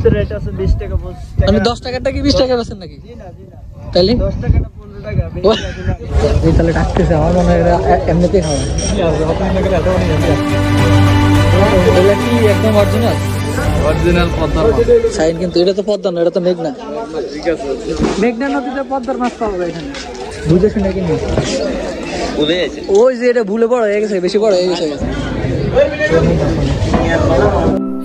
Boost rate আছে 20 টাকা boost মানে 10 টাকাটা কি 20 টাকা বেচেন নাকি? জি না তাহলে 10 টাকাটা 15 টাকা বেশি আছে না। এই তাহলে ডাকতেছে আমার মনে হয় এমনিতেই খাওয়া কি আছে ওখানে গেলে এত অনেক আছে। এটা কি একদম অরিজিনাল পদ্মার সাইন, কিন্তু এটা তো পদ্মা না, এটা তো মেঘনা। ঠিক আছে মেঘনা নদীতে পদ্মার মাছ পাওয়া যায় এখানে, বুঝে শুনে কিনি। ভুলে গেছে ওই যে এটা ভুলে বড় হয়ে গেছে, বেশি বড় হয়ে গেছে।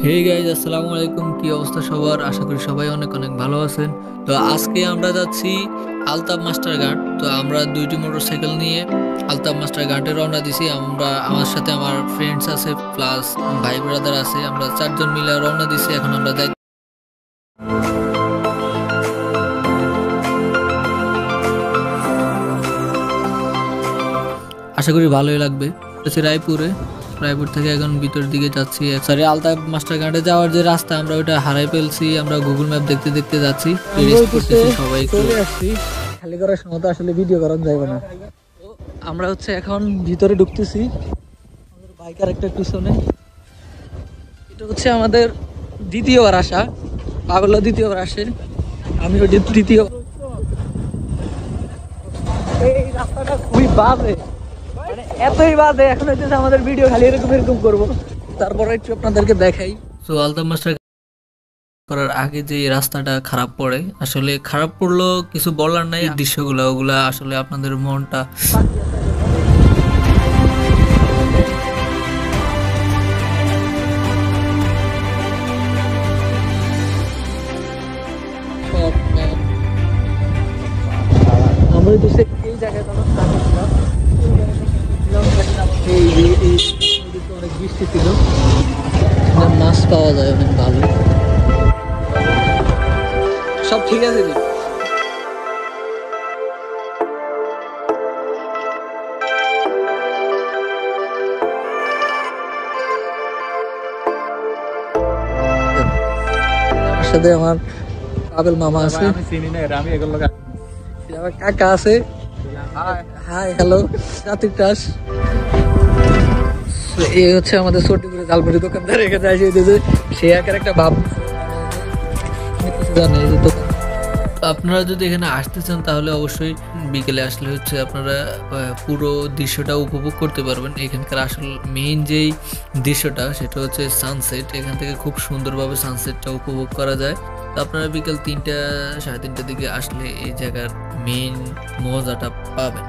হে গাইজ, আসসালামু আলাইকুম। কি অবস্থা সবার? আশা করি সবাই অনেক অনেক ভালো আছেন। তো আজকে আমরা যাচ্ছি আলতাফ মাস্টার ঘাট। তো আমরা দুইটি মোটরসাইকেল নিয়ে আলতাফ মাস্টার ঘাটে রওনা দিছি। আমার সাথে আমার ফ্রেন্ডস আছে, প্লাস ভাই ব্রাদার আছে। আমরা 4 জন মিলে রওনা দিছি। এখন আমরা যাই, আশা করি ভালোই লাগবে। রায়পুর থেকে এখন ভিতর দিকে যাচ্ছি। সরি, আলতাফ মাস্টার ঘাটে যাওয়ার যে রাস্তা আমরা ওটা হারাই ফেলছি। আমরা গুগল ম্যাপ দেখতে দেখতে যাচ্ছি। সবাই চলে আসছি, খালি করার সময় তো আসলে ভিডিও করা যাবে না। আমরা হচ্ছে এখন ভিতরে ঢুকতেছি, আমাদের বাইকার একটা পিছনে। এটা হচ্ছে আমাদের দ্বিতীয়বার আসা, পাগলা দ্বিতীয়বার আসে, আমি ওটি তৃতীয়। এই রাস্তাটা খুবই বাজে, মানে এতই বাজে। এখন হচ্ছে আমাদের ভিডিও খালি এরকম এরকম করবো, তারপরে একটু আপনাদেরকে দেখাই। তো আলতাফ মাস্টার করার আগে যে রাস্তাটা খারাপ পড়ে, আসলে খারাপ পড়লো কিছু বলার নাই। দৃশ্যগুলো ওগুলা আসলে আপনাদের মনটা আমরা দেশে এই জায়গায় অনেক বৃষ্টি ছিল, মাছ পাওয়া যায় অনেক ভালো। সব ঠিক আছে। আমার সাথে আমার আবেল মামা আছে, আমার কাকা আছে। Hi hello Ratik Das. এই হচ্ছে আমাদের ছোট করে ঝালমুড়ি দোকানদার। এখানে আসে সে একের একটা ভাব জানে এই যে দোকান। আপনারা যদি এখানে আসতে চান তাহলে অবশ্যই বিকেলে আসলে হচ্ছে আপনারা পুরো দৃশ্যটা উপভোগ করতে পারবেন। এখানকার আসল মেইন যেই দৃশ্যটা সেটা হচ্ছে সানসেট। এখান থেকে খুব সুন্দরভাবে সানসেটটা উপভোগ করা যায়। তো আপনারা বিকেল 3টা সাড়ে 3টার দিকে আসলে এই জায়গার মেইন মজাটা পাবেন।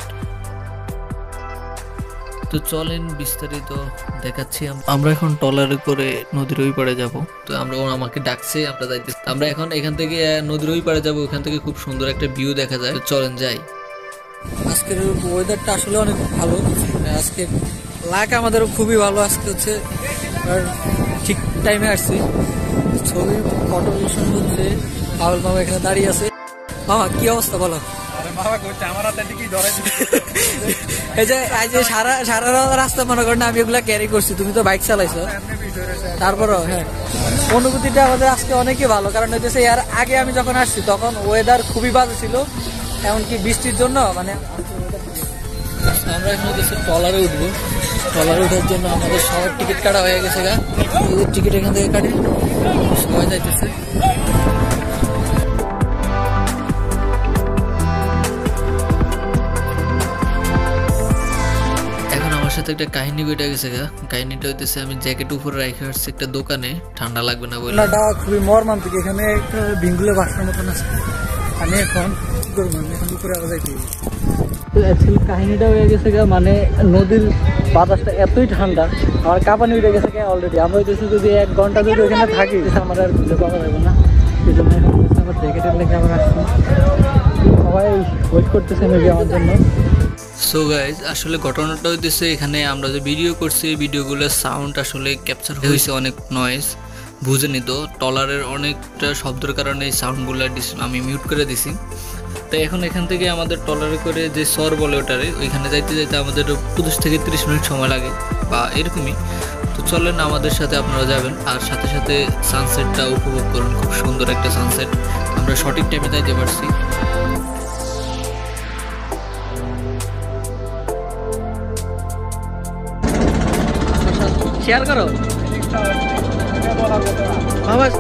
তো চলেন বিস্তারিত দেখাচ্ছি। আমরা এখন ট্রলারে করে নদীর ওই পাড়ে যাব। তো আমাকে ডাকছে, আমরা যাইতেছি। আমরা এখন এখান থেকে নদীর ওই পাড়ে যাবো, ওখান থেকে খুব সুন্দর একটা ভিউ দেখা যায়। তো চলেন যাই। আজকের ওয়েদারটা আসলে অনেক ভালো। আজকে লাক আমাদের খুবই ভালো। আজকে হচ্ছে ঠিক টাইমে আসছি। ছবি ফটো হচ্ছে আবুল মামা এখানে দাঁড়িয়ে আছে। মামা কি অবস্থা বলো? এই যে সারা রাস্তা মনে করেন আমি এগুলা ক্যারি করছি, তুমি তো বাইক চালাইছো, তারপরও হ্যাঁ অনুভূতিটা আমাদের আজকে অনেকই ভালো। কারণ হইতেছে এর আগে আমি যখন আসছি তখন ওয়েদার খুবই বাজে ছিল, এমনকি বৃষ্টির জন্য। মানে আমরা এখন হচ্ছে ট্রলারে উঠবো। ট্রলারে ওঠার জন্য আমাদের সবার টিকিট কাটা হয়ে গেছে। টিকিট এখান থেকে কাটে সবাই যাইতেছে। সাথে একটা কাহিনী বেটে গেছে। কাহিনীটা হইতেছে আমি জ্যাকেট উপরে রেখে আসছি একটা দোকানে, ঠান্ডা লাগবে না বলে। খুবই মর্মান্তিক। এখানে একটা ভিঙ্গুলে বাসার মতন আছে। আমি এখন কি করবো, এখন উপরে আবার যাইতে। তো অ্যাকচুয়ালি কাহিনীটা হয়ে গেছে মানে নদীর বাতাসটা এতই ঠান্ডা, আমার কাঁপানি উঠে গেছে অলরেডি। আমরা হইতেছে যদি 1 ঘন্টা যদি ওখানে থাকি আমার আর খুঁজে পাওয়া যাবে না। সেই জন্য এখন আমার জ্যাকেটের লেগে আবার আসছি। সবাই ওয়েট করতেছে মেবি আমার জন্য। সো গাইজ, আসলে ঘটনাটা হইতেছে এখানে আমরা যে ভিডিও করছি এই ভিডিওগুলোর সাউন্ড আসলে ক্যাপচার হয়েছে, অনেক নয়েজ বুঝেনি। তো ট্রলারের অনেকটা শব্দের কারণে এই সাউন্ডগুলো আমি মিউট করে দিছি। তো এখন এখান থেকে আমাদের ট্রলারে করে যে সর বলে ওটারে, ওইখানে যাইতে যাইতে আমাদের 25 থেকে 30 মিনিট সময় লাগে বা এরকমই। তো চলেন আমাদের সাথে আপনারা যাবেন, আর সাথে সাথে সানসেটটা উপভোগ করুন। খুব সুন্দর একটা সানসেট, আমরা সঠিক টাইমে যাইতে পারছি। শেয়ার করো।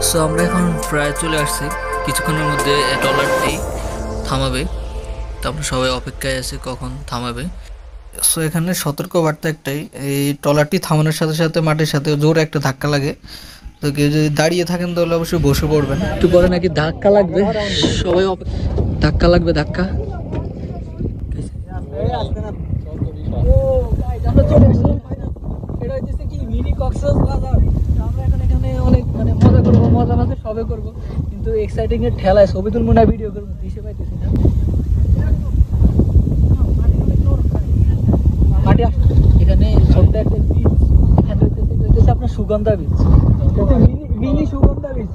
সো আমরা এখন প্রায় চলে আসছি, কিছুক্ষণের মধ্যে ট্রলারটি থামাবে, তো আমরা সবাই অপেক্ষায় আছি কখন থামাবে। সো এখানে সতর্ক বার্তা একটাই, এই ট্রলারটি থামানোর সাথে সাথে মাটির সাথে জোরে একটা ধাক্কা লাগে, তো কেউ যদি দাঁড়িয়ে থাকেন তাহলে অবশ্যই বসে পড়বেন। একটু পরে নাকি ধাক্কা লাগবে, সবাই ধাক্কা লাগবে, ধাক্কা। মজা মাঝে সবে করবো, কিন্তু এক্সাইটিং এর ঠেলায় ছবি তুলবো না ভিডিও করবো দিশে পাইতেছি না। মাটি এখানে ছোট্ট একটা বীজ, এখানে হইতেছে আপনার সুগন্ধা বীজ, মিনি সুগন্ধা বীজ,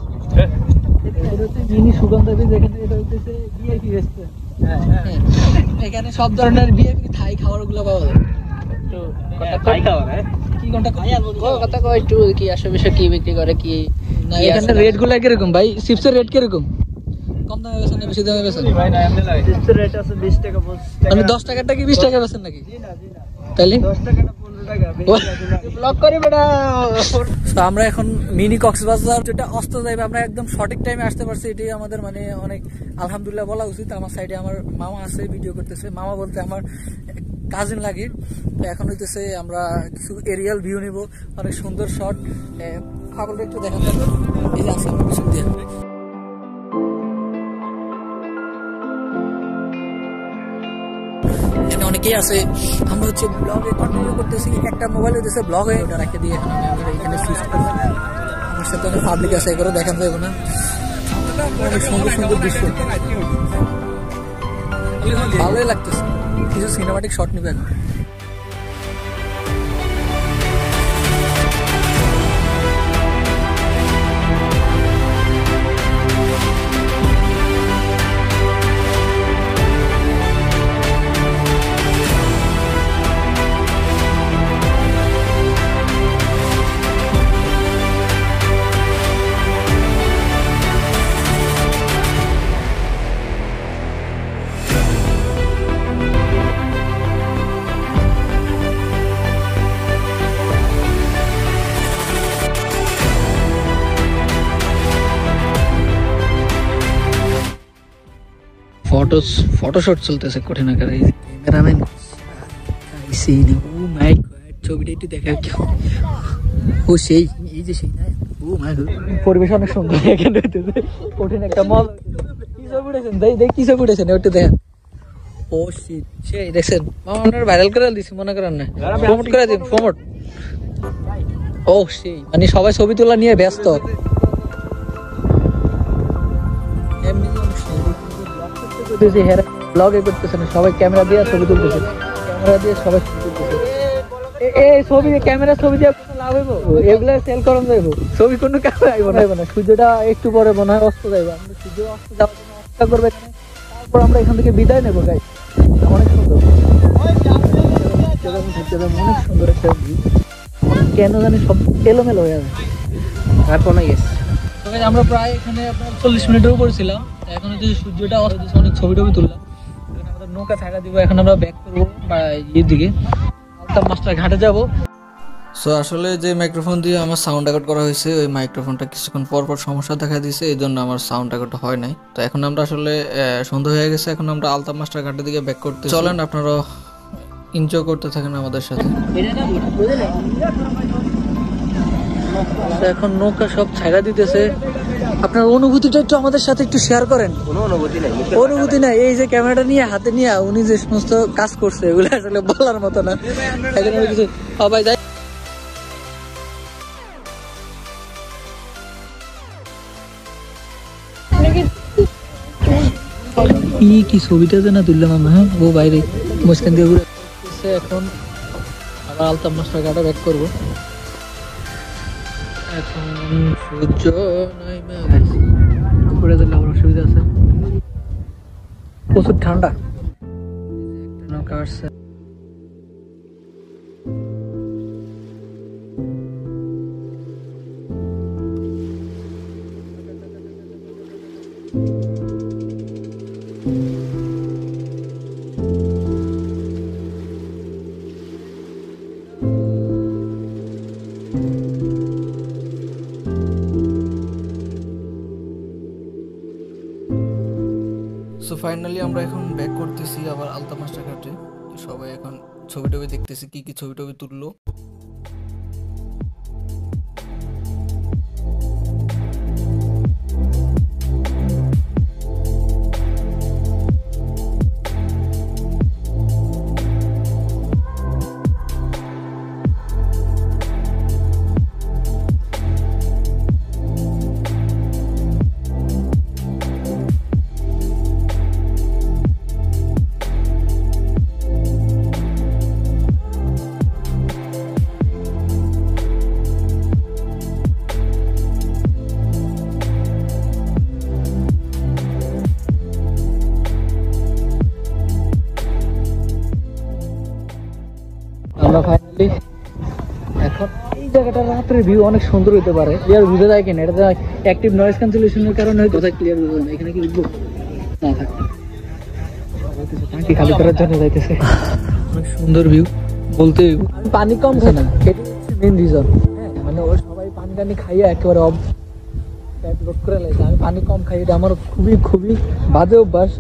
মিনি সুগন্ধা বীজ। এখানে এটা হইতেছে ভিআইপি রেস্টুরেন্ট, এখানে সব ধরনের ভিআইপি থাই খাবার গুলো পাওয়া যায়। কথা কয় একটু কি আশেপাশে কি বিক্রি করে কি না, এখানে রেট গুলা কিরকম ভাই? চিপসের রেট কিরকম? কম দামে বেচেন না বেশি দামে বেচেন? চিপসের রেট আছে 20 টাকা। মানে 10 টাকাটা কি 20 টাকা বেচেন নাকি? তাহলে 10 টাকাটা 15 টাকা ব্লক করি বেটা। তো আমরা এখন মিনি কক্সবাজার যেটা অস্ত যাইবে, আমরা একদম সঠিক টাইমে আসতে পারছি, এটাই আমাদের মানে অনেক আলহামদুলিল্লাহ বলা উচিত। আমার সাইডে আমার মামা আছে, ভিডিও করতেছে। মামা বলতে আমার কাজিন লাগে। তো এখন হইতেছে আমরা কিছু এরিয়াল ভিউ নিব, অনেক সুন্দর শট। সকলটা একটু দেখান থাকবে, এই যে আছে আমার পিছন দিয়ে। এখানে অনেকেই আছে, আমরা হচ্ছে ব্লগে কন্টিনিউ করতেছি। একটা মোবাইল হইতেছে ব্লগ হয়ে ওটা রেখে দিয়ে এখন আমরা এখানে সুইচ করবো। আমার সাথে অনেক পাবলিক আছে, এগুলো দেখান যাবে না। অনেক সুন্দর সুন্দর দৃশ্য, ভালোই লাগতেছে। কিছু সিনেমাটিক শট নিবে এখন। ফটোশুট চলতেছে কঠিন আকারে। ক্যামেরাম্যান ছবিটা একটু দেখা, ও সেই এই যে সেই না, ও মাই গড, পরিবেশ অনেক সুন্দর। এখানে হইতেছে কঠিন একটা মল। কি ছবি উঠেছেন দেখ, কি ছবি উঠেছেন ওটা দেখেন। ও শিট, সেই দেখছেন মামা, আপনার ভাইরাল করে দিছি, মনে করেন না, প্রমোট করে দিন, প্রমোট। ও সেই মানে সবাই ছবি তোলা নিয়ে ব্যস্ত। ব্লগে করতেছে না, সবাই ক্যামেরা দিয়ে ছবি তুলতেছে, ক্যামেরা দিয়ে সবাই ছবি তুলতেছে। এই ছবি ক্যামেরা ছবি দিয়ে লাভ হইব, এগুলা সেল করান যাইব, ছবি কোনো কাছে আইব না। সূর্যটা একটু পরে মনে হয় অস্ত যাইব, আমরা সূর্য অস্ত যাওয়ার জন্য অপেক্ষা করবো এখানে। তারপর আমরা এখান থেকে বিদায় নেবো গাইস। অনেক সুন্দর, অনেক সুন্দর একটা ভিউ। কেন জানি সব এলোমেলো হয়ে যাবে। তারপর না গেছে আমরা প্রায় এখানে আপনার 40 মিনিটের উপর ছিলাম। এখন হচ্ছে সূর্যটা অনেক ছবি টবি তুললাম। আমাদের নৌকা থাকা দিব, এখন আমরা ব্যাক করবো ইয়ের দিকে, আলতাফ মাস্টার ঘাটে যাব। সো আসলে যে মাইক্রোফোন দিয়ে আমার সাউন্ড রেকর্ড করা হয়েছে, ওই মাইক্রোফোনটা কিছুক্ষণ পর পর সমস্যা দেখা দিয়েছে, এই জন্য আমার সাউন্ড রেকর্ড হয় নাই। তো এখন আমরা আসলে সন্ধ্যা হয়ে গেছে, এখন আমরা আলতাফ মাস্টার ঘাটের দিকে ব্যাক করতে চলেন। আপনারা এনজয় করতে থাকেন আমাদের সাথে। এখন নৌকা সব ছাড়া দিতেছে। আপনার অনুভূতিটা একটু আমাদের সাথে একটু শেয়ার করেন। অনুভূতি নাই, এই যে ক্যামেরাটা নিয়ে হাতে নিয়ে উনি যে সমস্ত কাজ করছে এগুলো আসলে বলার মতো না। এখন কিছু ভাই যাই, কি ছবিটা যে না তুললাম আমরা। হ্যাঁ ও বাইরে মুসকান দিয়ে ঘুরে এখন আবার আলতাফ মাস্টার ঘাটে ব্যাক করবো। এখন সূর্য দুপুরে দিলে আমার অসুবিধা আছে, প্রচুর ঠান্ডা। একটা নৌকা আসছে, সো ফাইনালি আমরা এখন ব্যাক করতেছি আবার আলতাফ মাস্টার ঘাটে। সবাই এখন ছবি টবি দেখতেছি, কি কি ছবি টবি তুললো। আমরা ফাইনালি এখন এই জায়গাটা রাতের ভিউ অনেক সুন্দর হতে পারে। ক্লিয়ার বুঝে যায় কিনা এটা অ্যাক্টিভ নয়েজ ক্যান্সেলেশনের কারণে হয়তো ক্লিয়ার বুঝে যায় না। এখানে কি উঠবো না থাকে টাঙ্কি খালি করার জন্য যাইতেছে। অনেক সুন্দর ভিউ বলতে আমি পানি কম খাই না, এটা হচ্ছে মেন রিজন। মানে ওই সবাই পানি টানি খাইয়া একেবারে লোড করে লাগছে, আমি পানি কম খাই, এটা আমার খুবই খুবই বাজে অভ্যাস।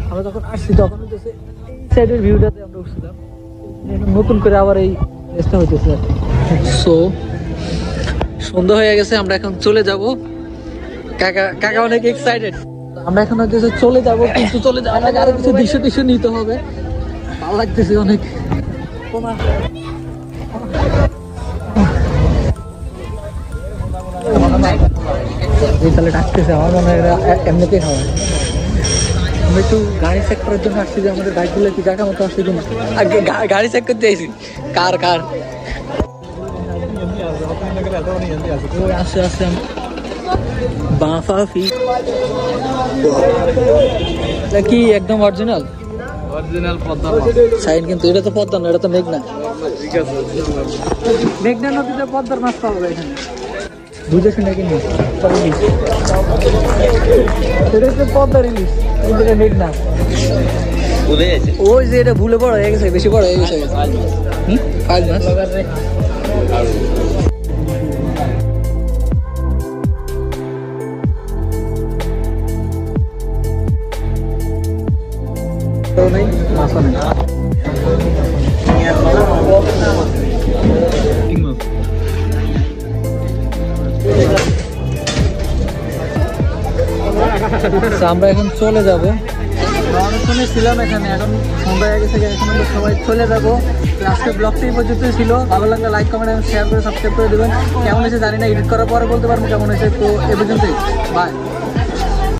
আমরা যখন আসছি তখন হচ্ছে এই সাইডের ভিউটাতে আমরা উঠছিলাম, নতুন করে আবার এই রেস্টটা হইতেছে। সো সন্ধ্যা হয়ে গেছে, আমরা এখন চলে যাব। কাকা অনেক এক্সাইটেড। আমরা এখন হচ্ছে চলে যাব, কিন্তু চলে যাওয়ার আগে আরো কিছু দৃশ্য টিশ্য নিতে হবে। ভালো লাগতেছে অনেক। এই তাহলে ডাকতেছে, আমার মনে হয় এমনিতেই খাওয়া। আমরা একটু গাড়ি চেক করার জন্য আসছি যে আমাদের বাইকগুলো কি জায়গা মতো আসছে কিনা। গাড়ি চেক করতে আইছি কার আসছে আসছে বাফাফি কি একদম অরিজিনাল পদ্মা সাইন, কিন্তু এটা তো পদ্মা না, এটা তো মেঘনা। মেঘনা নদীতে পদ্মার মাছ পাবো এখানে, বুঝে শুনে কিনি। এটা হচ্ছে পদ্মার ইলিশ, এটা মেঘনা। ওই যে এটা ভুলে বড় হয়ে গেছে, বেশি বড় হয়ে গেছে। 5 মাস নেই, মাছও নেই। আমরা এখন চলে যাব। অনেকক্ষণই ছিলাম এখানে, এখন সন্ধ্যা হয়ে গেছে, এখন আমরা সবাই চলে যাবো। আজকে ব্লগটাই পর্যন্ত ছিল। ভালো লাগলে লাইক কমেন্ট এবং শেয়ার করে সাবস্ক্রাইব করে দেবেন। কেমন হয়েছে জানি না, এডিট করার পরে বলতে পারবো কেমন হয়েছে। তো এ পর্যন্তই, বাই।